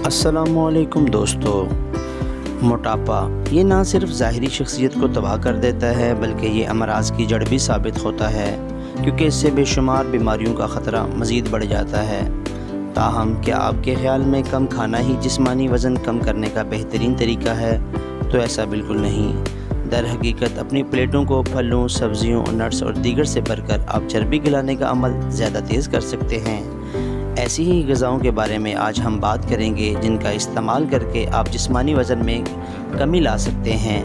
अस्सलामुअलैकुम दोस्तों। मोटापा ये ना सिर्फ ज़ाहिरी शख्सियत को तबाह कर देता है बल्कि ये अमराज की जड़ भी साबित होता है, क्योंकि इससे बेशुमार बीमारियों का ख़तरा मज़ीद बढ़ जाता है। ताहम क्या आपके ख़्याल में कम खाना ही जिस्मानी वज़न कम करने का बेहतरीन तरीका है? तो ऐसा बिल्कुल नहीं। दर हकीकत अपनी प्लेटों को फलों, सब्जियों, नट्स और दीगर से भरकर आप चर्बी गिलाने का अमल ज़्यादा तेज़ कर सकते हैं। ऐसी ही ग़िज़ाओं के बारे में आज हम बात करेंगे जिनका इस्तेमाल करके आप जिस्मानी वज़न में कमी ला सकते हैं।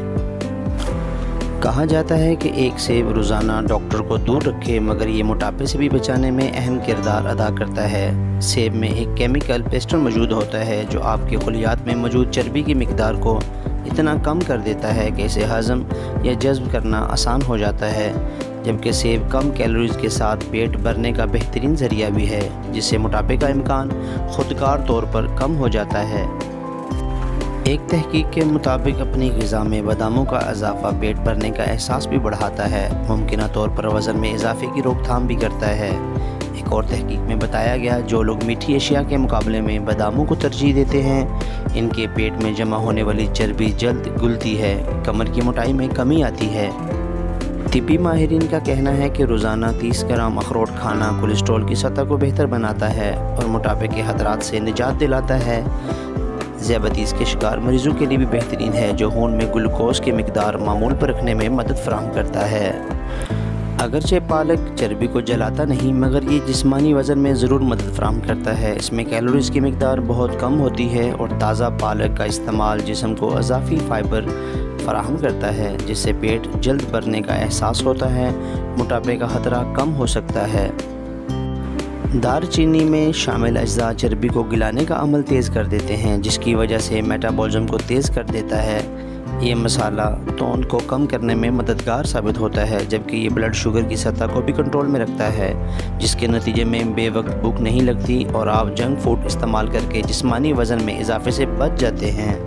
कहा जाता है कि एक सेब रोज़ाना डॉक्टर को दूर रखे, मगर ये मोटापे से भी बचाने में अहम किरदार अदा करता है। सेब में एक केमिकल पेस्टोन मौजूद होता है जो आपके खुलियात में मौजूद चर्बी की मिकदार को इतना कम कर देता है कि इसे हज़म या जज़्ब करना आसान हो जाता है। जबकि सेब कम कैलोरीज़ के साथ पेट भरने का बेहतरीन ज़रिया भी है, जिससे मोटापे का इम्कान खुदकार तौर पर कम हो जाता है। एक तहकीक के मुताबिक अपनी ग़िज़ा में बादामों का इजाफ़ा पेट भरने का एहसास भी बढ़ाता है, मुमकिन तौर पर वज़न में इजाफ़े की रोकथाम भी करता है। एक और तहकीक में बताया गया, जो लोग मीठी अशिया के मुकाबले में बादामों को तरजीह देते हैं, इनके पेट में जमा होने वाली चर्बी जल्द घुलती है, कमर की मोटाई में कमी आती है। तिब्बी माहिरीन का कहना है कि रोज़ाना 30 ग्राम अखरोट खाना कोलेस्ट्रॉल की सतह को बेहतर बनाता है और मोटापे के खतरात से निजात दिलाता है। ज़ियाबतीस के शिकार मरीज़ों के लिए भी बेहतरीन है, जो खून में ग्लूकोज की मिकदार मामूल पर रखने में मदद फराहम करता है। अगरचे पालक चर्बी को जलाता नहीं, मगर ये जिस्मानी वज़न में ज़रूर मदद फराहम करता है। इसमें कैलोरीज़ की मिकदार बहुत कम होती है और ताज़ा पालक का इस्तेमाल जिस्म को इजाफ़ी फ़ाइबर फराहम करता है, जिससे पेट जल्द भरने का एहसास होता है, मोटापे का ख़तरा कम हो सकता है। दारचीनी में शामिल अज्जा चर्बी को गिलाने का अमल तेज़ कर देते हैं, जिसकी वजह से मेटाबॉलिज्म को तेज़ कर देता है। ये मसाला तौन को कम करने में मददगार साबित होता है, जबकि ये ब्लड शुगर की सतह को भी कंट्रोल में रखता है, जिसके नतीजे में बेवक्त भूख नहीं लगती और आप जंक फूड इस्तेमाल करके जिस्मानी वज़न में इजाफे से बच जाते हैं।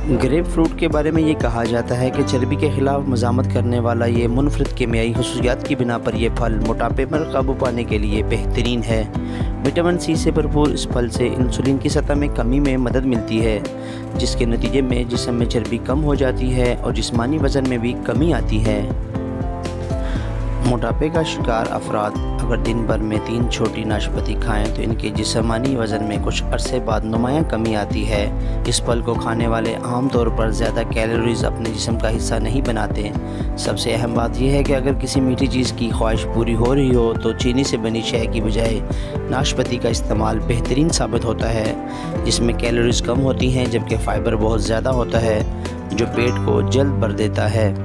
ग्रेप फ्रूट के बारे में ये कहा जाता है कि चर्बी के ख़िलाफ़ मज़ामत करने वाला ये मुनफरिद कीमियाई खसूसियात की बिना पर यह फल मोटापे पर काबू पाने के लिए बेहतरीन है। विटामिन सी से भरपूर इस फल से इंसुलिन की सतह में कमी में मदद मिलती है, जिसके नतीजे में जिस्म में चर्बी कम हो जाती है और जिस्मानी वज़न में भी कमी आती है। मोटापे का शिकार अफराद अगर दिन भर में 3 छोटी नाशपाती खाएं तो इनके जिस्मानी वज़न में कुछ अरसे बाद नुमायाँ कमी आती है। इस फल को खाने वाले आम तौर पर ज़्यादा कैलोरीज़ अपने जिस्म का हिस्सा नहीं बनाते। सबसे अहम बात यह है कि अगर किसी मीठी चीज़ की ख्वाहिश पूरी हो रही हो तो चीनी से बनी शय की बजाय नाशपाती का इस्तेमाल बेहतरीन साबित होता है, जिसमें कैलोरीज़ कम होती हैं जबकि फ़ाइबर बहुत ज़्यादा होता है, जो पेट को जल्द भर देता है।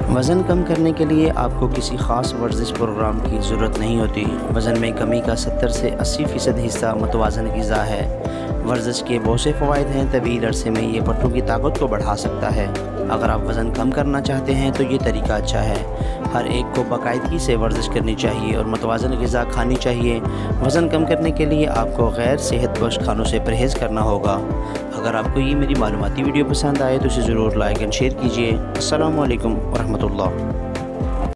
वज़न कम करने के लिए आपको किसी ख़ास वर्जिश प्रोग्राम की ज़रूरत नहीं होती। वज़न में कमी का 70 से 80% हिस्सा मुतवाज़न ग़िज़ा है। वर्जिश के बहुत से फ़वाइद हैं। तवील अरसे में ये पट्टों की ताकत को बढ़ा सकता है। अगर आप वज़न कम करना चाहते हैं तो ये तरीका अच्छा है। हर एक को बाकायदगी से वर्जिश करनी चाहिए और मुतवाज़न ग़िज़ा खानी चाहिए। वज़न कम करने के लिए आपको गैर सेहत बख्श खानों से परहेज़ करना होगा। अगर आपको ये मेरी मालूमाती वीडियो पसंद आए तो इसे ज़रूर लाइक एंड शेयर कीजिए। अस्सलामु अलैकुम व रहमतुल्लाह।